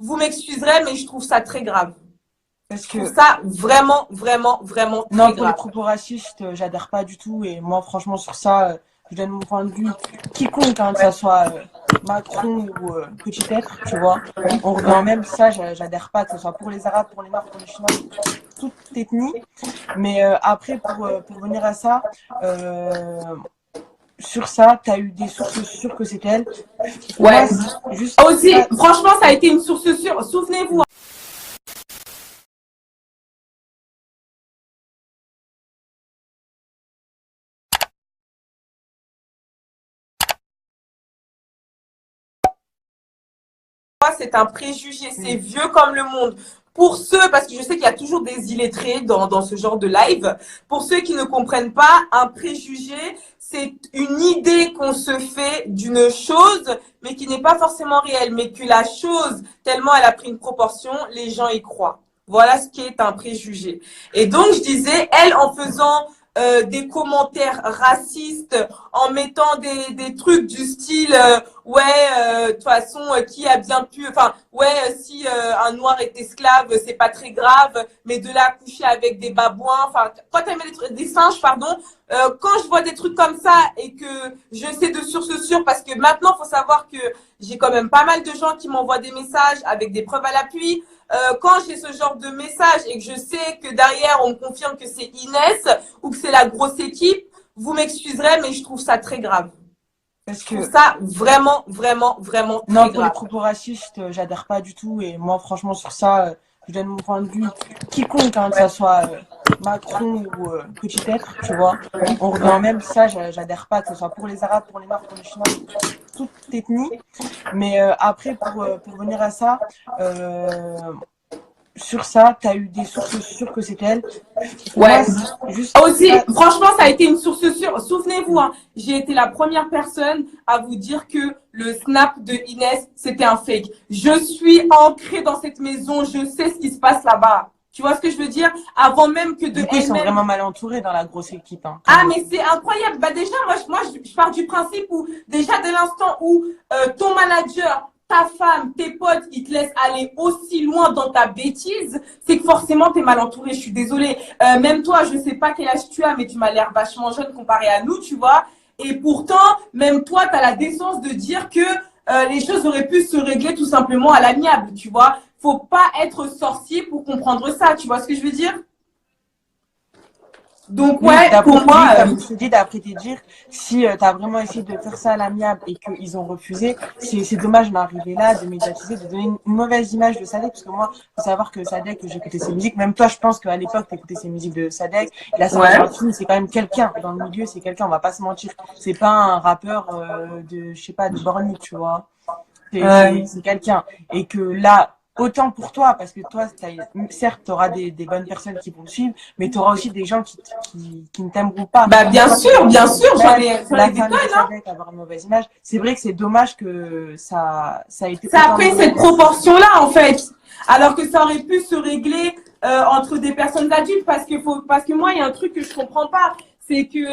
Vous m'excuserez, mais je trouve ça très grave. Parce Je que trouve ça vraiment, vraiment, vraiment non, très pour les grave. propos racistes, j'adhère pas du tout. Et moi, franchement, sur ça, je donne mon point de vue. Quiconque, hein, que ça soit Macron ou petit être, tu vois. On revient au même, ça, j'adhère pas, que ce soit pour les Arabes, pour les Noirs, pour les Chinois, toute ethnie. Mais après, pour venir à ça, euh, sur ça, tu as eu des sources sûres que c'était elle. Moi, Ouais. juste Aussi, ça, franchement, ça a été une source sûre. Souvenez-vous. C'est un préjugé, c'est vieux comme le monde. Pour ceux, parce que je sais qu'il y a toujours des illettrés dans ce genre de live, pour ceux qui ne comprennent pas, un préjugé, c'est une idée qu'on se fait d'une chose, mais qui n'est pas forcément réelle, mais que la chose, tellement elle a pris une proportion, les gens y croient. Voilà ce qui est un préjugé. Et donc, je disais, elle, en faisant des commentaires racistes, en mettant des trucs du style ouais, de toute façon, qui a bien pu, enfin, ouais, si un noir est esclave, c'est pas très grave, mais de là coucher avec des babouins, enfin, quand elle met des singes, pardon, quand je vois des trucs comme ça et que je sais de source sûre, parce que maintenant, faut savoir que j'ai quand même pas mal de gens qui m'envoient des messages avec des preuves à l'appui. Quand j'ai ce genre de message et que je sais que derrière on me confirme que c'est Inès ou que c'est la grosse équipe, vous m'excuserez, mais je trouve ça très grave. parce Je trouve que ça vraiment, vraiment, vraiment non, très pour les grave. propos racistes, j'adhère pas du tout. Et moi, franchement, sur ça, je donne mon point de vue. Quiconque, hein, que ça soit Macron ou petit être, tu vois. On revient au même, ça, j'adhère pas, que ce soit pour les Arabes, pour les Noirs, pour les Chinois, toute ethnie. Mais après, pour venir à ça, euh, sur ça, tu as eu des sources sûres que c'était elle. Moi, Ouais. juste Aussi, ça, franchement, ça a été une source sûre. Souvenez-vous, hein, j'ai été la première personne à vous dire que le snap de Inès, c'était un fake. Je suis ancrée dans cette maison, je sais ce qui se passe là-bas. Tu vois ce que je veux dire? Avant même que de du coup, ils sont elle-même. vraiment mal entourés dans la grosse équipe, hein, quand Ah, même. mais c'est incroyable. Bah déjà, je pars du principe où, déjà, dès l'instant où ton manager, ta femme, tes potes, ils te laissent aller aussi loin dans ta bêtise, c'est que forcément, t'es mal entouré. Je suis désolée. Même toi, je sais pas quel âge tu as, mais tu m'as l'air vachement jeune comparé à nous, tu vois. Et pourtant, même toi, tu as la décence de dire que les choses auraient pu se régler tout simplement à l'amiable, tu vois. Faut pas être sorcier pour comprendre ça, tu vois ce que je veux dire? Donc, Oui, ouais, pour moi, comme je te dis, d'après tes dires, si tu as vraiment essayé de faire ça à l'amiable et qu'ils ont refusé, c'est dommage d'arriver là, de médiatiser, de donner une mauvaise image de Sadek, parce que moi, faut savoir que Sadek, j'écoutais ses musiques, même toi, je pense qu'à l'époque, t'écoutais ses musiques de Sadek, la ouais. Saint-Valentin, c'est quand même quelqu'un, dans le milieu, c'est quelqu'un, on va pas se mentir, c'est pas un rappeur de, je sais pas, de Borny, tu vois, c'est quelqu'un, et que là, autant pour toi, parce que toi, certes, tu auras des bonnes personnes qui vont te suivre, mais tu auras aussi des gens qui ne t'aimeront pas. Bah, Toi, tu vas bien avoir une sûr, image, j'en la ai des femme de tonnes, hein. Sadek avoir une mauvaise image. C'est vrai que c'est dommage que ça a été Ça a autant pris cette médiatisé. proportion-là, en fait. Alors que ça aurait pu se régler entre des personnes adultes, parce que moi, il y a un truc que je comprends pas. C'est que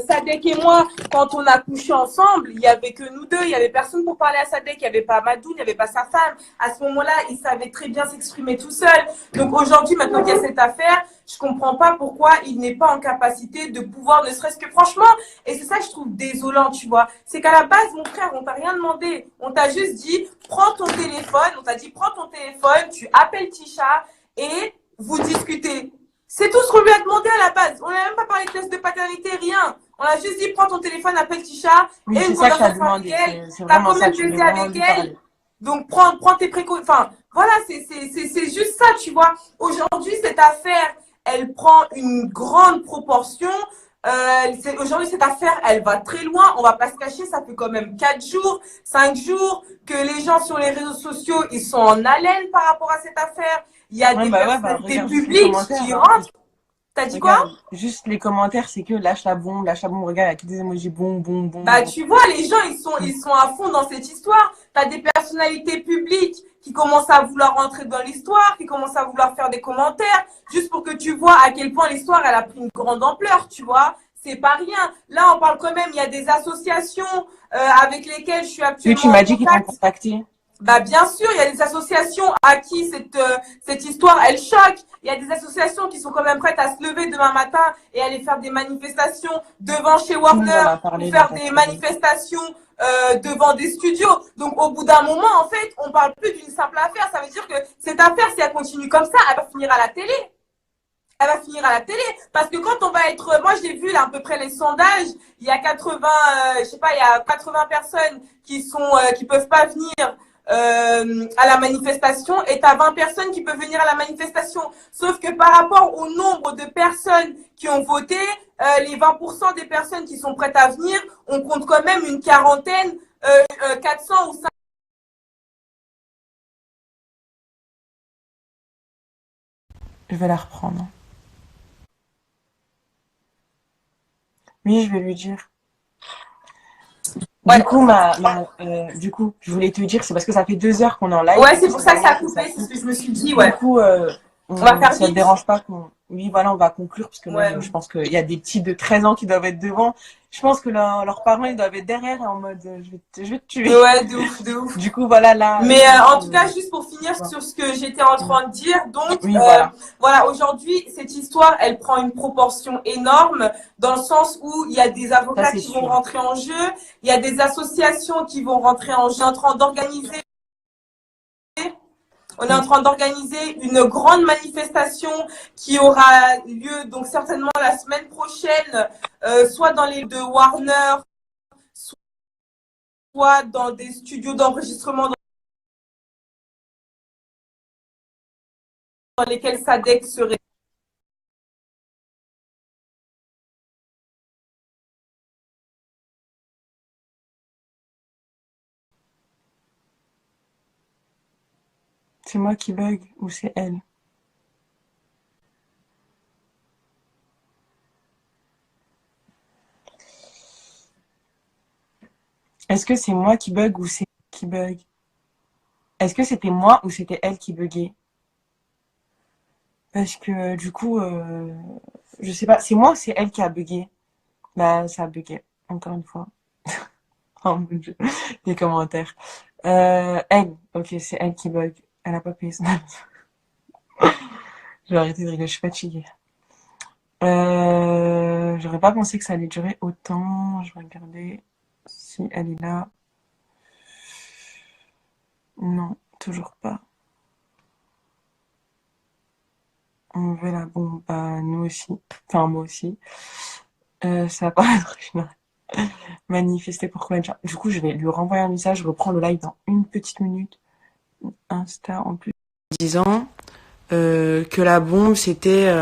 Sadek et moi, quand on a couché ensemble, il y avait que nous deux, il y avait personne pour parler à Sadek, il y avait pas Madoun, il y avait pas sa femme. À ce moment-là, il savait très bien s'exprimer tout seul. Donc aujourd'hui, maintenant qu'il y a cette affaire, je comprends pas pourquoi il n'est pas en capacité de pouvoir, ne serait-ce que franchement, et c'est ça que je trouve désolant, tu vois. C'est qu'à la base, mon frère, on t'a rien demandé. On t'a juste dit, prends ton téléphone, on t'a dit, prends ton téléphone, tu appelles Tisha et vous discutez. C'est tout ce qu'on lui a demandé à la base. On n'a même pas parlé de test de paternité, rien. On a juste dit, prends ton téléphone, appelle Tisha Oui, et c'est une ça que tu as conversation avec demandé. elle. C'est T'as vraiment quand ça, même tu lui baisé as vraiment avec dit elle. parler. Donc, prends tes précautions. Enfin, voilà, c'est juste ça, tu vois. Aujourd'hui, cette affaire, elle prend une grande proportion. Aujourd'hui, cette affaire, elle va très loin. On va pas se cacher, ça fait quand même 4 jours, 5 jours que les gens sur les réseaux sociaux, ils sont en haleine par rapport à cette affaire. Il y a Ouais, des bah ouais, bah personnalités regarde juste les publiques commentaires, qui hein. rentrent. T'as dit quoi? Regarde, juste les commentaires, c'est que lâche la bombe, regarde, il y a que des emojis boum, boum, boum, Bah, boum. tu vois, les gens, ils sont à fond dans cette histoire. T'as des personnalités publiques qui commencent à vouloir rentrer dans l'histoire, qui commencent à vouloir faire des commentaires, juste pour que tu vois à quel point l'histoire, elle a pris une grande ampleur, tu vois. C'est pas rien. Là, on parle quand même, il y a des associations avec lesquelles je suis Oui, tu actuellement en m'as dit qu'ils t'ont contact. contacté. Bah bien sûr, il y a des associations à qui cette histoire elle choque. Il y a des associations qui sont quand même prêtes à se lever demain matin et aller faire des manifestations devant chez Tout le monde en Warner a ou parlé dans faire ta des story. manifestations devant des studios. Donc au bout d'un moment, en fait, on parle plus d'une simple affaire. Ça veut dire que cette affaire, si elle continue comme ça, elle va finir à la télé. Elle va finir à la télé. Parce que quand on va être, moi j'ai vu là à peu près les sondages, il y a 80, je sais pas, il y a 80 personnes qui peuvent pas venir à la manifestation et t'as 20 personnes qui peuvent venir à la manifestation. Sauf que par rapport au nombre de personnes qui ont voté, les 20% des personnes qui sont prêtes à venir, on compte quand même une quarantaine, 400 ou 500. Je vais la reprendre. Oui, je vais lui dire. Ouais. Du coup, je voulais te dire, c'est parce que ça fait 2 heures qu'on est en live. Ouais, c'est pour ça que ça a coupé, c'est ce que je me suis dit, ouais. Du coup, On va faire ça te vite. dérange pas qu'on... Oui, voilà, on va conclure parce que Ouais. même, je pense qu'il y a des petits de 13 ans qui doivent être devant. Je pense que leurs parents, ils doivent être derrière en mode, je vais te tuer. Ouais, de ouf, de ouf. Du coup, voilà, là. Mais en tout cas, juste pour finir sur ce que j'étais en train de dire, donc Oui, voilà. voilà, aujourd'hui, cette histoire, elle prend une proportion énorme dans le sens où il y a des avocats qui vont rentrer en jeu, il y a des associations qui vont rentrer en jeu, en train d'organiser. On est en train d'organiser une grande manifestation qui aura lieu donc certainement la semaine prochaine, soit dans les de Warner, soit dans des studios d'enregistrement dans lesquels Sadek serait. C'est moi qui bug ou c'est elle? Est-ce que c'est moi qui bug ou c'est elle qui bug? Est-ce que c'était moi ou c'était elle qui buguait? Parce que du coup, je sais pas, c'est moi ou c'est elle qui a bugué? Bah, ça a bugué, encore une fois. Oh mon Dieu, les commentaires. Elle, ok, c'est elle qui bug. Elle a pas payé Snap. Je vais arrêter de rigoler, je suis fatiguée. J'aurais pas pensé que ça allait durer autant. Je vais regarder si elle est là. Non, toujours pas. On veut la bombe. Bah, nous aussi. Enfin, moi aussi. Ça va pas être original. Manifester pour combien de gens? Du coup, je vais lui renvoyer un message. Je reprends le live dans une petite minute. Insta en plus. Disant que la bombe, c'était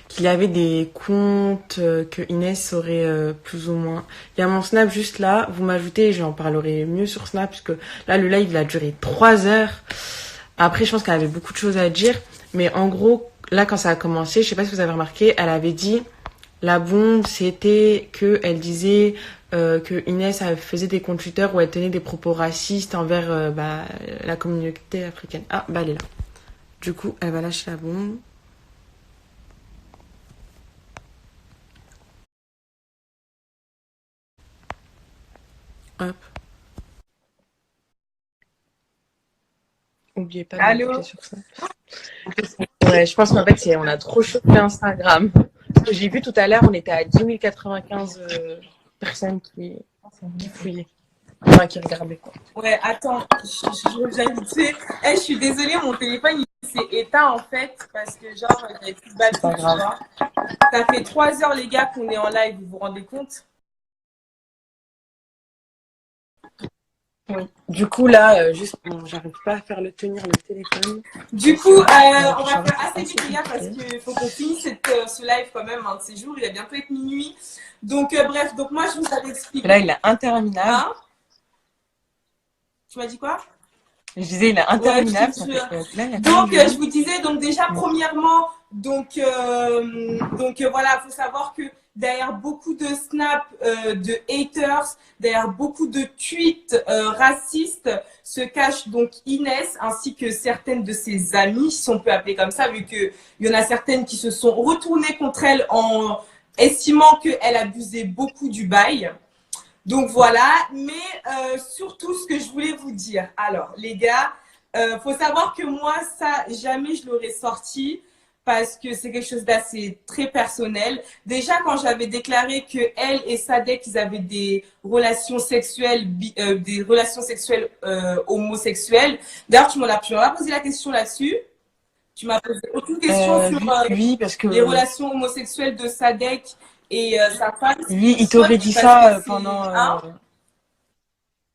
qu'il y avait des comptes que Inès aurait plus ou moins. Il y a mon Snap juste là. Vous m'ajoutez, j'en parlerai mieux sur Snap parce que là, le live, il a duré 3 heures. Après, je pense qu'elle avait beaucoup de choses à dire. Mais en gros, là, quand ça a commencé, je sais pas si vous avez remarqué, elle avait dit la bombe, c'était que elle disait que Inès elle faisait des comptes Twitter où elle tenait des propos racistes envers la communauté africaine. Ah, bah elle est là. Du coup, elle va lâcher la bombe. Hop. N'oubliez pas de cliquer sur ça. Ouais, je pense qu'en fait, on a trop chauffé Instagram. Parce que j'ai vu tout à l'heure, on était à 10 095 personnes qui fouillaient. Enfin, qui regardaient, quoi. Ouais, attends, je reviens vite fait. Eh, je suis désolée, mon téléphone il s'est éteint en fait parce que genre j'avais plus de batterie, tu vois. Ça fait 3 heures les gars qu'on est en live, vous vous rendez compte? Oui. Du coup, là, juste, bon, j'arrive pas à faire tenir le téléphone. Du coup, on va faire assez vite les gars parce qu'il faut qu'on finisse ce live quand même un de ces jours. Il va bientôt être minuit. Donc bref, donc moi je vous avais expliqué. Là, il est interminable. Hein? Tu m'as dit quoi? Je disais, il est interminable. Ouais, donc, je vous disais, donc déjà, premièrement, donc voilà, il faut savoir que derrière beaucoup de snaps de haters, derrière beaucoup de tweets racistes, se cache donc Inès ainsi que certaines de ses amies, si on peut appeler comme ça, vu qu'il y en a certaines qui se sont retournées contre elle en estimant qu'elle abusait beaucoup du bail. Donc voilà, mais surtout ce que je voulais vous dire. Alors, les gars, faut savoir que moi, ça, jamais je l'aurais sorti parce que c'est quelque chose d'assez très personnel. Déjà, quand j'avais déclaré que elle et Sadek, ils avaient des relations sexuelles homosexuelles. D'ailleurs, tu m'as pas posé la question là-dessus. Tu m'as posé aucune question sur Oui, parce les que relations homosexuelles de Sadek et sa femme. lui, il Soit t'aurait dit parce que ça c'est pendant. un.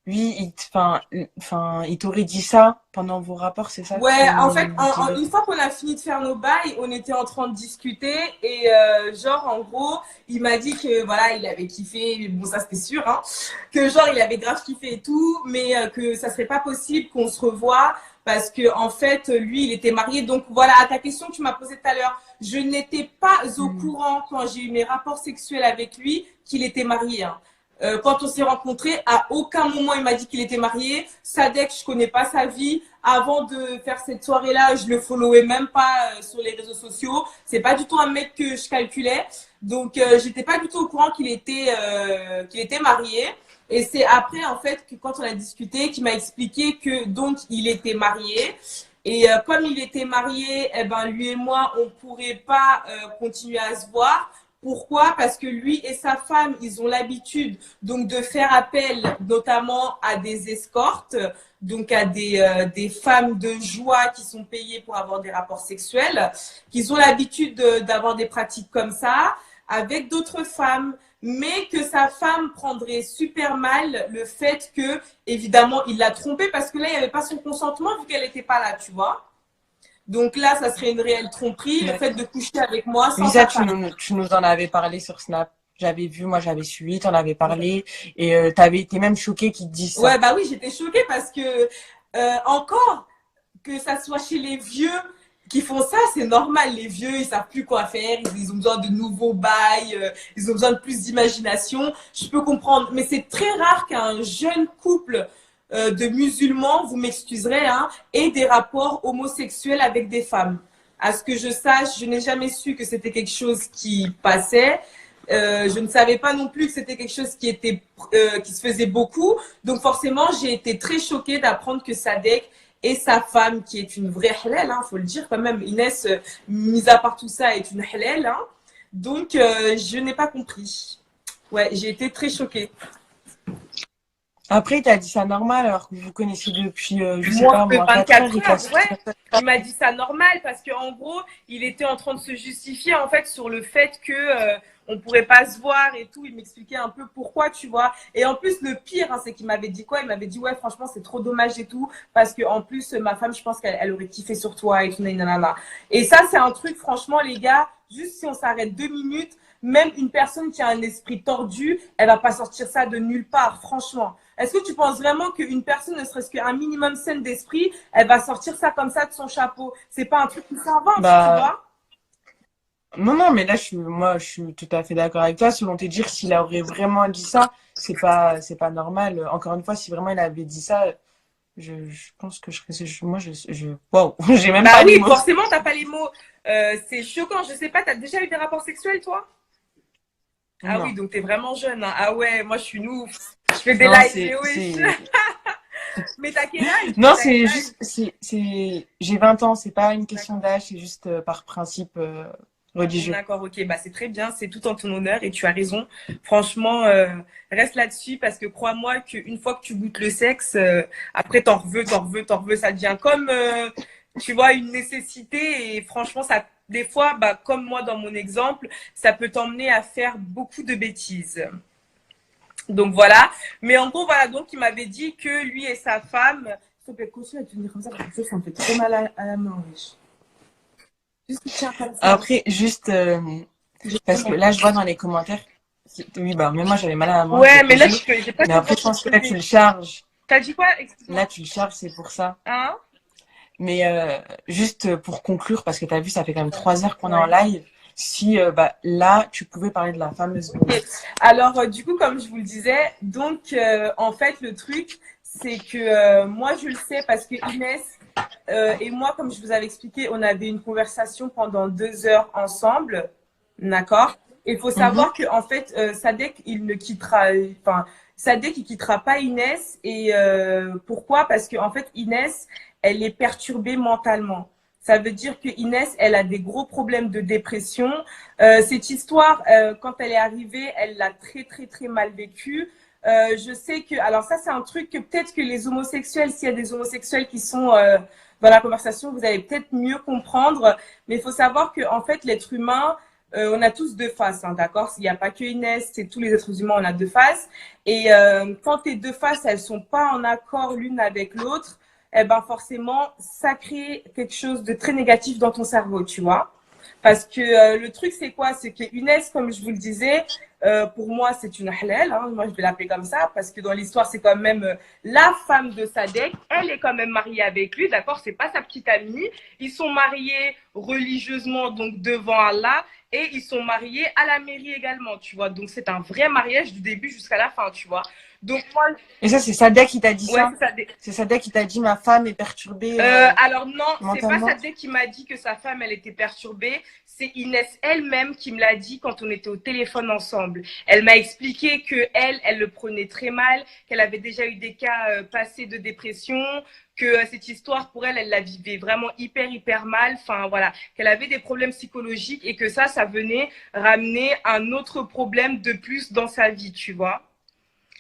Lui, il t'aurait dit ça pendant vos rapports, c'est ça que Ouais, en fait, tu disais. une fois qu'on a fini de faire nos bails, on était en train de discuter et genre en gros, il m'a dit que voilà, il avait kiffé, bon ça c'était sûr, hein, que genre il avait grave kiffé et tout, mais que ça serait pas possible qu'on se revoie parce que en fait lui il était marié. Donc voilà, à ta question que tu m'as posée tout à l'heure, je n'étais pas au Hmm. courant quand j'ai eu mes rapports sexuels avec lui qu'il était marié. Hein. Quand on s'est rencontrés, à aucun moment il m'a dit qu'il était marié. Sadek, je connais pas sa vie. Avant de faire cette soirée-là, je le followais même pas sur les réseaux sociaux. C'est pas du tout un mec que je calculais. Donc, j'étais pas du tout au courant qu'il était marié. Et c'est après, en fait, que quand on a discuté, qu'il m'a expliqué que donc il était marié. Et comme il était marié, eh ben lui et moi, on pourrait pas continuer à se voir. Pourquoi? Parce que lui et sa femme, ils ont l'habitude donc de faire appel notamment à des escortes, donc à des femmes de joie qui sont payées pour avoir des rapports sexuels, qu'ils ont l'habitude d'avoir des pratiques comme ça avec d'autres femmes, mais que sa femme prendrait super mal le fait que, évidemment, il l'a trompée parce que là, il n'y avait pas son consentement vu qu'elle n'était pas là, tu vois. Donc là, ça serait une réelle tromperie, le fait D'accord. de coucher avec moi Oui, sans ça, sa femme. tu nous en avais parlé sur Snap. J'avais vu, moi j'avais suivi, t'en avais parlé et t'avais été même choqué qu'ils te disent Ouais, ça. bah oui, j'étais choquée parce que encore que ça soit chez les vieux qui font ça, c'est normal. Les vieux, ils savent plus quoi faire, ils ont besoin de nouveaux bails, ils ont besoin de plus d'imagination. Je peux comprendre, mais c'est très rare qu'un jeune couple de musulmans, vous m'excuserez, hein, ait des rapports homosexuels avec des femmes. À ce que je sache, je n'ai jamais su que c'était quelque chose qui passait. Je ne savais pas non plus que c'était quelque chose qui se faisait beaucoup. Donc forcément, j'ai été très choquée d'apprendre que Sadek et sa femme, qui est une vraie halal, hein, faut le dire quand même, Inès, mis à part tout ça, est une halal. Hein. Donc je n'ai pas compris. Ouais, j'ai été très choquée. Après, t'as dit ça normal alors que vous vous connaissez depuis, je sais Moins pas que moi, 4 heures 24 et qu'à heures, ouais. Il m'a dit ça normal parce qu'en gros, il était en train de se justifier en fait sur le fait que on pourrait pas se voir et tout. Il m'expliquait un peu pourquoi, tu vois. Et en plus, le pire, hein, c'est qu'il m'avait dit quoi? Il m'avait dit ouais, franchement, c'est trop dommage et tout parce que en plus, ma femme, je pense qu'elle aurait kiffé sur toi et tout, nanana. Et ça, c'est un truc, franchement, les gars. Juste si on s'arrête 2 minutes, même une personne qui a un esprit tordu, elle va pas sortir ça de nulle part, franchement. Est-ce que tu penses vraiment qu'une personne, ne serait-ce qu'un minimum saine d'esprit, elle va sortir ça comme ça de son chapeau? C'est pas un truc qui s'invente, tu Bah, vois? non, non, mais là, moi, je suis tout à fait d'accord avec toi. Selon te dire, s'il aurait vraiment dit ça, c'est pas normal. Encore une fois, si vraiment il avait dit ça, je pense que moi, waouh, j'ai même Bah pas les oui, mots. forcément, t'as pas les mots. C'est choquant. Je sais pas, t'as déjà eu des rapports sexuels, toi? Ah oui, Non, donc t'es vraiment jeune. Hein. Ah ouais, moi je suis une ouf. Je fais des non, lives, mais oui. Mais t'as quel âge? non, T'as quel c'est âge? juste, j'ai 20 ans, c'est pas une question d'âge, c'est juste par principe religieux. D'accord, ok, bah c'est très bien, c'est tout en ton honneur et tu as raison. Franchement, reste là-dessus parce que crois-moi qu'une fois que tu goûtes le sexe, après t'en reveux, t'en reveux, t'en reveux, ça devient comme, tu vois, une nécessité et franchement, ça, des fois, bah comme moi dans mon exemple, ça peut t'emmener à faire beaucoup de bêtises. Donc voilà, mais en gros, voilà, donc il m'avait dit que lui et sa femme, s'il te plaît, continue à tenir comme ça parce que ça me fait très mal à la main, wesh. Juste tiens comme ça. Après, juste parce que là, je vois dans les commentaires, oui, bah, même moi, j'avais mal à la main, je l'ai Ouais, mais là, posé. j'ai pas Mais pu après, voir je ton pense que là, tu CV. le charges. T'as dit quoi? Là, Excuse-moi. tu le charges, c'est pour ça. Hein? Mais juste pour conclure, parce que tu as vu, ça fait quand même 3 heures qu'on est en Ouais. live. Si bah, là, tu pouvais parler de la fameuse bombe. Alors, du coup, comme je vous le disais, donc, en fait, le truc, c'est que moi, je le sais parce que Inès et moi, comme je vous avais expliqué, on avait une conversation pendant 2 heures ensemble. D'accord? Il faut Mhm. savoir que en fait, Sadek, il ne quittera, enfin, Sadek il quittera pas Inès et pourquoi? Parce que en fait Inès, elle est perturbée mentalement. Ça veut dire que Inès, elle a des gros problèmes de dépression. Cette histoire, quand elle est arrivée, elle l'a très très très mal vécue. Je sais que, alors ça c'est un truc que peut-être que les homosexuels, s'il y a des homosexuels qui sont dans la conversation, vous allez peut-être mieux comprendre. Mais il faut savoir que en fait l'être humain, on a tous deux faces, hein, d'accord? Il n'y a pas que Inès, c'est tous les êtres humains, on a deux faces. Et quand tes deux faces, elles sont pas en accord l'une avec l'autre, eh ben forcément, ça crée quelque chose de très négatif dans ton cerveau, tu vois. Parce que le truc, c'est quoi? C'est que Inès, comme je vous le disais, pour moi, c'est une halal. Hein. Moi, je vais l'appeler comme ça parce que dans l'histoire, c'est quand même la femme de Sadek. Elle est quand même mariée avec lui, d'accord? C'est pas sa petite amie. Ils sont mariés religieusement, donc devant Allah, et ils sont mariés à la mairie également, tu vois. Donc, c'est un vrai mariage du début jusqu'à la fin, tu vois. Donc, moi, Et ça, c'est Sadek qui t'a dit ouais, ça? c'est ça. C'est Sadek qui t'a dit ma femme est perturbée Alors non, c'est pas mentalement? Sadek qui m'a dit que sa femme, elle était perturbée. C'est Inès elle-même qui me l'a dit quand on était au téléphone ensemble. Elle m'a expliqué que elle le prenait très mal, qu'elle avait déjà eu des cas passés de dépression, que cette histoire pour elle, elle la vivait vraiment hyper mal. Enfin voilà, qu'elle avait des problèmes psychologiques et que ça venait ramener un autre problème de plus dans sa vie, tu vois.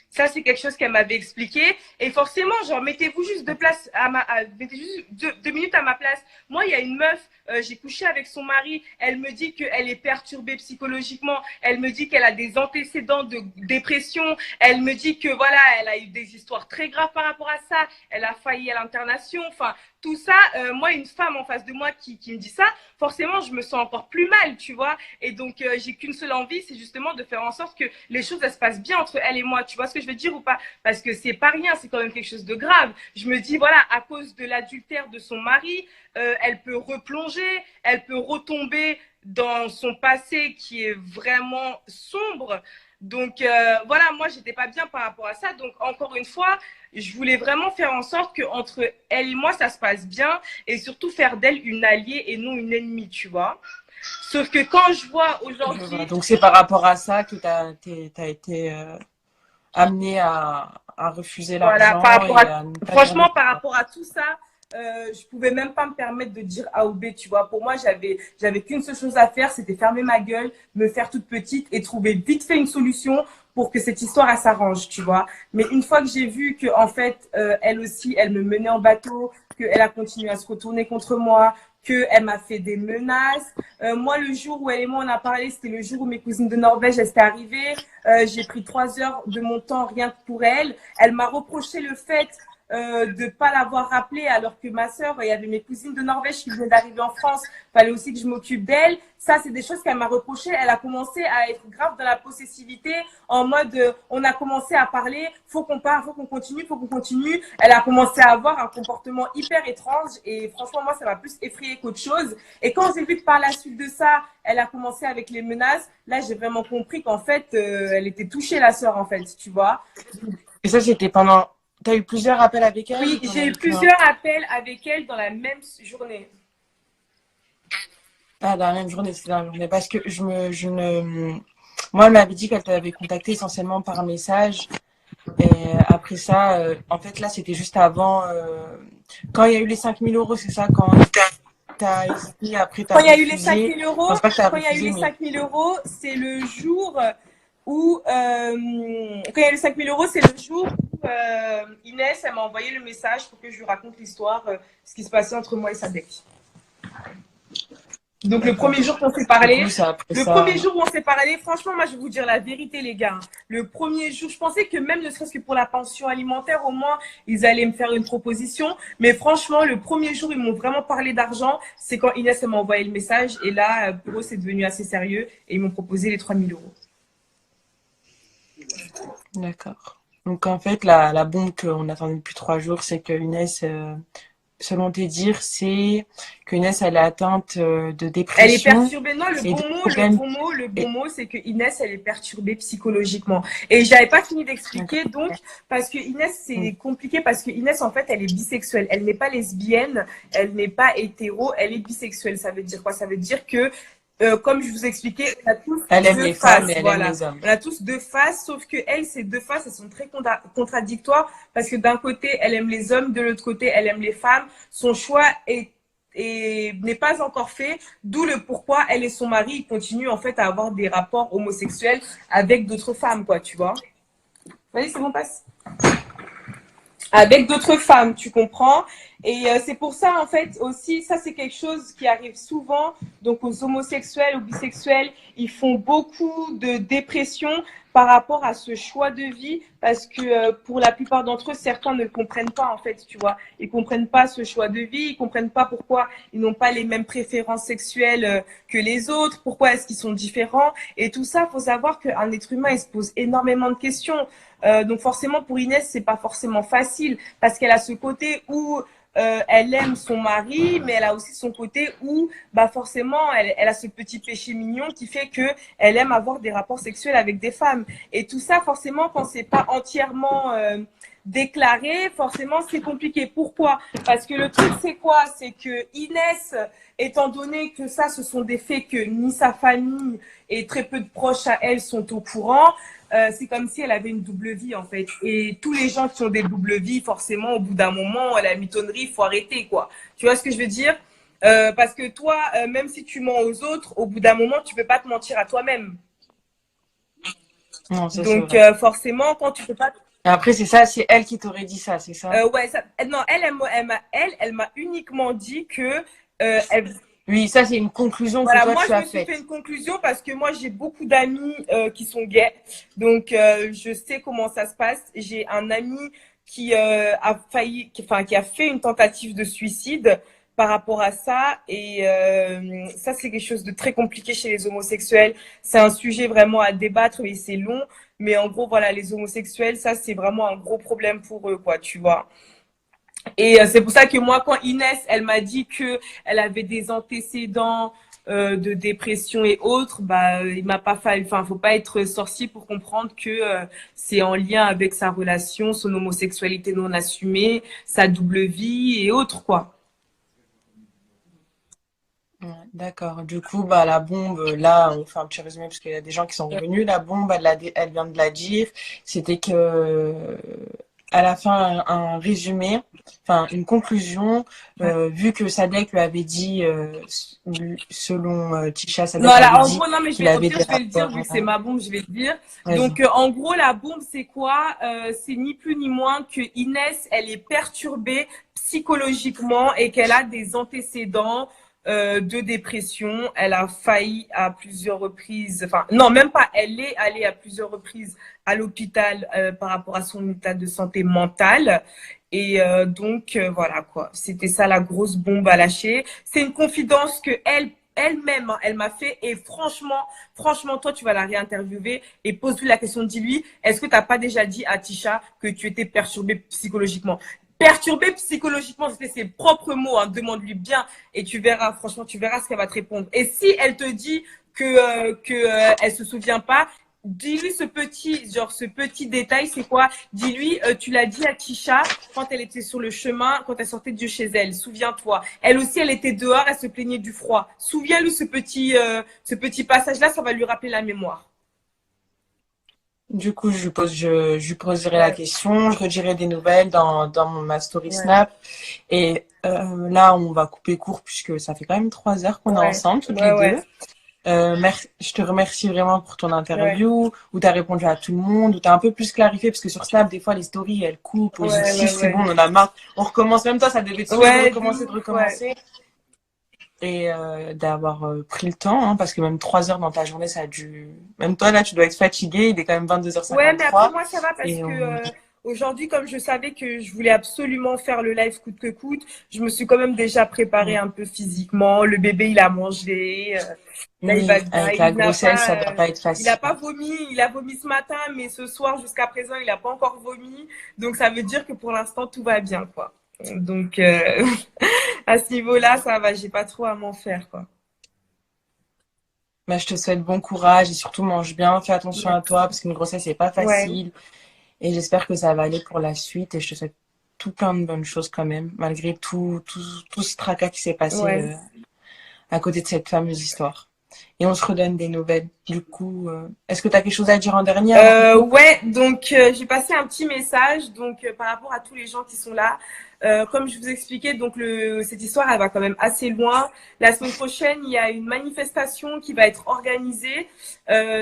Ça, c'est quelque chose qu'elle m'avait expliqué. Et forcément, genre, mettez-vous juste mettez juste deux minutes à ma place. Moi, il y a une meuf, j'ai couché avec son mari. Elle me dit qu'elle est perturbée psychologiquement. Elle me dit qu'elle a des antécédents de dépression. Elle me dit que voilà, elle a eu des histoires très graves par rapport à ça. Elle a failli à l'internation. Enfin, tout ça, moi, une femme en face de moi qui me dit ça, forcément, je me sens encore plus mal, tu vois. Et donc, j'ai qu'une seule envie, c'est justement de faire en sorte que les choses, elles se passent bien entre elle et moi. Tu vois ce que je veux dire ou pas? Parce que c'est pas rien, c'est quand même quelque chose de grave. Je me dis, voilà, à cause de l'adultère de son mari, elle peut replonger, elle peut retomber dans son passé qui est vraiment sombre. Donc voilà, moi j'étais pas bien par rapport à ça. Donc encore une fois, je voulais vraiment faire en sorte que entre elle et moi ça se passe bien et surtout faire d'elle une alliée et non une ennemie, tu vois. Sauf que quand je vois aujourd'hui, Donc c'est par rapport à ça que t'as été amené à refuser voilà, l'argent par rapport et à, à ne pas dire franchement non. par rapport à tout ça, je pouvais même pas me permettre de dire A ou B, tu vois. Pour moi, j'avais qu'une seule chose à faire, c'était fermer ma gueule, me faire toute petite et trouver vite fait une solution pour que cette histoire elle s'arrange, tu vois. Mais une fois que j'ai vu que en fait, elle aussi, elle me menait en bateau, qu'elle a continué à se retourner contre moi, qu'elle m'a fait des menaces. Moi, le jour où elle et moi on a parlé, c'était le jour où mes cousines de Norvège elles étaient arrivées. J'ai pris 3 heures de mon temps rien que pour elle. Elle m'a reproché le fait de pas l'avoir rappelé alors que ma sœur, il y avait mes cousines de Norvège qui venaient d'arriver en France, fallait aussi que je m'occupe d'elle. Ça, c'est des choses qu'elle m'a reproché. Elle a commencé à être grave dans la possessivité, en mode, on a commencé à parler, faut qu'on parle, faut qu'on continue, faut qu'on continue. Elle a commencé à avoir un comportement hyper étrange et franchement, moi, ça m'a plus effrayé qu'autre chose. Et quand j'ai vu que par la suite de ça, elle a commencé avec les menaces, là, j'ai vraiment compris qu'en fait, elle était touchée, la sœur, en fait, tu vois. Et ça, c'était pendant. T'as eu plusieurs appels avec elle? Oui, j'ai eu plusieurs appels avec elle dans la même journée. Ah, dans la même journée, c'est dans la même journée. Parce que moi, elle m'avait dit qu'elle t'avait contacté essentiellement par message. Et après ça, en fait, là, c'était juste avant. Quand il y a eu les 5 000 euros, c'est ça? Quand t'as hésité, après t'as Quand il y a eu les 5 refusé. 000 euros, Enfin, c'est pas que t'as quand il y a eu refusé, les mais. 5 000 euros, c'est le jour où, quand il y a eu les 5 000 euros, c'est le jour où Inès, elle m'a envoyé le message pour que je lui raconte l'histoire, ce qui se passait entre moi et Sadek. Donc le premier jour qu'on s'est parlé, premier jour où on s'est parlé, franchement, moi je vais vous dire la vérité, les gars. Le premier jour, je pensais que même ne serait-ce que pour la pension alimentaire, au moins, ils allaient me faire une proposition. Mais franchement, le premier jour, ils m'ont vraiment parlé d'argent. C'est quand Inès m'a envoyé le message. Et là, pour eux, c'est devenu assez sérieux. Et ils m'ont proposé les 3 000 euros. D'accord. Donc en fait, la bombe qu'on attendait depuis 3 jours, c'est que Inès, selon tes dires, c'est que Inès, elle est atteinte de dépression. Elle est perturbée. Non, le bon Et- mot, c'est que Inès, elle est perturbée psychologiquement. Et j'avais pas fini d'expliquer, donc, parce que Inès, c'est compliqué, parce que Inès, en fait, elle est bisexuelle. Elle n'est pas lesbienne, elle n'est pas hétéro, elle est bisexuelle. Ça veut dire quoi? Ça veut dire que comme je vous expliquais, on a tous Elle aime deux les femmes et faces, elle aime voilà. les hommes. On a tous deux faces, sauf que elle, ces deux faces, elles sont très contradictoires parce que d'un côté, elle aime les hommes, de l'autre côté, elle aime les femmes. Son choix n'est pas encore fait, d'où le pourquoi elle et son mari ils continuent en fait à avoir des rapports homosexuels avec d'autres femmes, quoi, tu vois. Vas-y, c'est bon, passe. Avec d'autres femmes, tu comprends? Et c'est pour ça, en fait, aussi, ça, c'est quelque chose qui arrive souvent. Donc, aux homosexuels, aux bisexuels, ils font beaucoup de dépression par rapport à ce choix de vie parce que pour la plupart d'entre eux, certains ne comprennent pas, en fait, tu vois. Ils comprennent pas ce choix de vie, ils comprennent pas pourquoi ils n'ont pas les mêmes préférences sexuelles que les autres, pourquoi est-ce qu'ils sont différents. Et tout ça, faut savoir qu'un être humain, il se pose énormément de questions. Donc forcément pour Inès c'est pas forcément facile parce qu'elle a ce côté où elle aime son mari, mais elle a aussi son côté où bah forcément elle a ce petit péché mignon qui fait que elle aime avoir des rapports sexuels avec des femmes. Et tout ça forcément quand c'est pas entièrement déclaré, forcément c'est compliqué. Pourquoi? Parce que le truc c'est quoi? C'est que Inès, étant donné que ça ce sont des faits que ni sa famille et très peu de proches à elle sont au courant, c'est comme si elle avait une double vie en fait. Et tous les gens qui ont des doubles vies, forcément, au bout d'un moment, la mitonnerie, il faut arrêter quoi. Tu vois ce que je veux dire? Parce que toi, même si tu mens aux autres, au bout d'un moment, tu peux pas te mentir à toi-même. Non, ça c'est Donc vrai. forcément, quand tu peux pas, Et après, c'est ça, c'est elle qui t'aurait dit ça, c'est ça? ouais, ça, non, elle m'a uniquement dit que elle, Oui, ça c'est une conclusion que voilà, toi moi tu je as me suis fait faite. une conclusion parce que moi j'ai beaucoup d'amis qui sont gays, donc je sais comment ça se passe. J'ai un ami qui a failli, enfin qui a fait une tentative de suicide par rapport à ça, et ça c'est quelque chose de très compliqué chez les homosexuels. C'est un sujet vraiment à débattre et c'est long, mais en gros voilà, les homosexuels, ça c'est vraiment un gros problème pour eux, quoi, tu vois. Et c'est pour ça que moi, quand Inès, elle m'a dit que elle avait des antécédents de dépression et autres, bah, il m'a pas fallu, enfin, faut pas être sorcier pour comprendre que c'est en lien avec sa relation, son homosexualité non assumée, sa double vie et autres, quoi. Ouais, d'accord. Du coup, bah, la bombe, là, on fait un petit résumé parce qu'il y a des gens qui sont revenus. La bombe, elle vient de la dire. C'était que, elle a fait un résumé, enfin, une conclusion, vu que Sadek lui avait dit, selon Tisha, Non, Sadek là, avait en dit gros, non, mais qu'il avait des je vais le dire, rapports. vu que c'est ma bombe, je vais le dire. Vas-y. Donc, en gros, la bombe, c'est quoi? C'est ni plus ni moins que Inès, elle est perturbée psychologiquement et qu'elle a des antécédents de dépression. Elle a failli à plusieurs reprises, enfin, non, même pas, elle est allée à plusieurs reprises à l'hôpital par rapport à son état de santé mentale. Et donc, voilà, quoi. C'était ça la grosse bombe à lâcher. C'est une confidence que elle-même, hein, elle m'a fait. Et franchement, toi, tu vas la réinterviewer et pose-lui la question, dis-lui, est-ce que tu n'as pas déjà dit à Tisha que tu étais perturbée psychologiquement? Perturbée psychologiquement, c'était ses propres mots, hein, demande-lui bien et tu verras, franchement, tu verras ce qu'elle va te répondre. Et si elle te dit elle se souvient pas, dis-lui ce petit détail, c'est quoi? Dis-lui, tu l'as dit à Tisha quand elle était sur le chemin, quand elle sortait de chez elle. Souviens-toi. Elle aussi, elle était dehors, elle se plaignait du froid. Souviens-lui ce petit passage-là, ça va lui rappeler la mémoire. Du coup, je lui poserai la Ouais, question, je redirai des nouvelles dans ma story ouais, Snap. Et là, on va couper court puisque ça fait quand même 3 heures qu'on est ouais, ensemble, toutes ouais, les ouais, deux. Je te remercie vraiment pour ton ouais, interview, où tu as répondu à tout le monde, où tu as un peu plus clarifié, parce que sur Snap, des fois, les stories, elles coupent, on se dit, ouais, si, ouais, c'est bon, ouais. on en a marre. On recommence, même toi, ça devait te saouler de Ouais, de recommencer, de ouf, ouais. recommencer. Et d'avoir pris le temps, hein, parce que même 3 heures dans ta journée, ça a dû... Même toi, là, tu dois être fatigué, il est quand même Ouais, mais après 22h53. moi ça va parce Et que on... aujourd'hui, comme je savais que je voulais absolument faire le live coûte que coûte, je me suis quand même déjà préparée un peu physiquement. Le bébé, il a mangé, là il va Oui, bien. avec la grossesse, ça doit pas être Il n'a facile. pas vomi. Il a vomi ce matin, mais ce soir jusqu'à présent, il n'a pas encore vomi. Donc ça veut dire que pour l'instant tout va bien, quoi. Donc à ce niveau-là, ça va. J'ai pas trop à m'en faire, quoi. Bah, je te souhaite bon courage et surtout mange bien, fais attention à toi Merci. parce qu'une grossesse c'est pas Ouais, facile et j'espère que ça va aller pour la suite et je te souhaite tout plein de bonnes choses quand même malgré tout ce tracas qui s'est passé ouais. à côté de cette fameuse histoire. et on se redonne des nouvelles. Du coup, est-ce que tu as quelque chose à dire en dernier avant? Ouais, donc j'ai passé un petit message donc par rapport à tous les gens qui sont là. Comme je vous expliquais, donc cette histoire elle va quand même assez loin. La semaine prochaine, il y a une manifestation qui va être organisée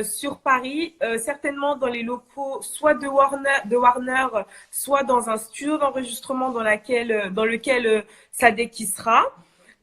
sur Paris, certainement dans les locaux soit de Warner, soit dans un studio d'enregistrement dans lequel Sadek y sera.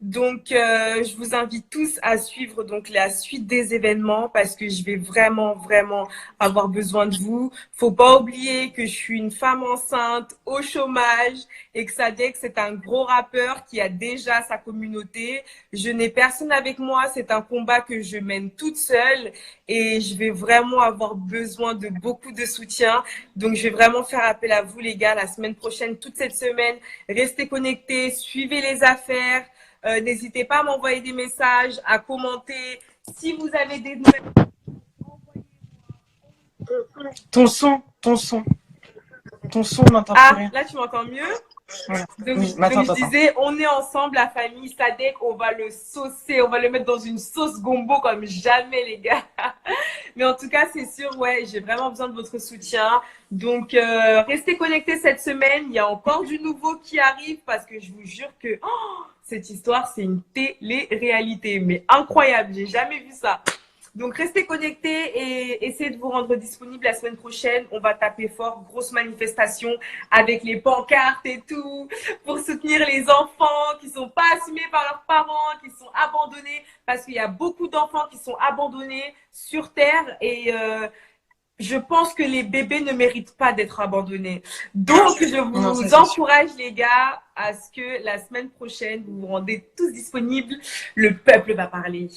Donc, je vous invite tous à suivre donc la suite des événements parce que je vais vraiment, vraiment avoir besoin de vous. Faut pas oublier que je suis une femme enceinte au chômage et que Sadek, c'est un gros rappeur qui a déjà sa communauté. Je n'ai personne avec moi. C'est un combat que je mène toute seule et je vais vraiment avoir besoin de beaucoup de soutien. Donc, je vais vraiment faire appel à vous, les gars, la semaine prochaine, toute cette semaine. Restez connectés, suivez les affaires. N'hésitez pas à m'envoyer des messages, à commenter. Si vous avez des nouvelles. Ton son, on n'entend plus Ah, rien. là, tu m'entends mieux? Voilà. Donc, Oui, donc maintenant je t'entends. disais, on est ensemble, la famille Sadek, on va le saucer, on va le mettre dans une sauce gombo comme jamais, les gars. Mais en tout cas, c'est sûr, ouais, j'ai vraiment besoin de votre soutien. Donc, restez connectés cette semaine. Il y a encore du nouveau qui arrive parce que je vous jure que cette histoire, c'est une télé-réalité. Mais incroyable, j'ai jamais vu ça. Donc, restez connectés et essayez de vous rendre disponible la semaine prochaine. On va taper fort, grosse manifestation avec les pancartes et tout pour soutenir les enfants qui sont pas assumés par leurs parents, qui sont abandonnés parce qu'il y a beaucoup d'enfants qui sont abandonnés sur Terre et je pense que les bébés ne méritent pas d'être abandonnés. Donc, je Non, ça vous c'est sûr. encourage, les gars, à ce que la semaine prochaine, vous vous rendez tous disponibles. Le peuple va parler.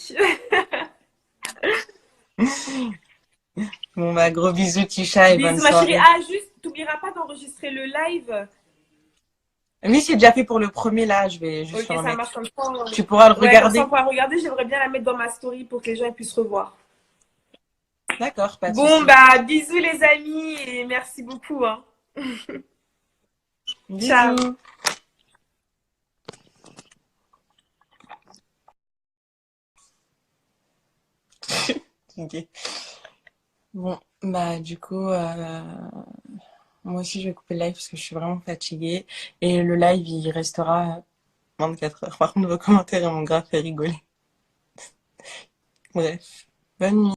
Bon bah gros bisous Tisha et bonne Bisous, ma chérie. soirée. Ah, juste, t'oublieras pas d'enregistrer le live. Oui, c'est déjà fait pour le premier là, je vais juste Ok, le ça marche remettre. comme ça. Tu pourras le Ouais, comme ça, on regarder. pourra regarder. J'aimerais bien la mettre dans ma story pour que les gens puissent revoir. D'accord, pas de Bon, souci. bah, bisous, les amis, et merci beaucoup. Hein. Ciao. Bisous. Ok. Bon, bah du coup, moi aussi je vais couper le live parce que je suis vraiment fatiguée. Et le live il restera 24 heures. Par contre, vos commentaires ils m'ont grave fait rigoler. Bref, bonne nuit.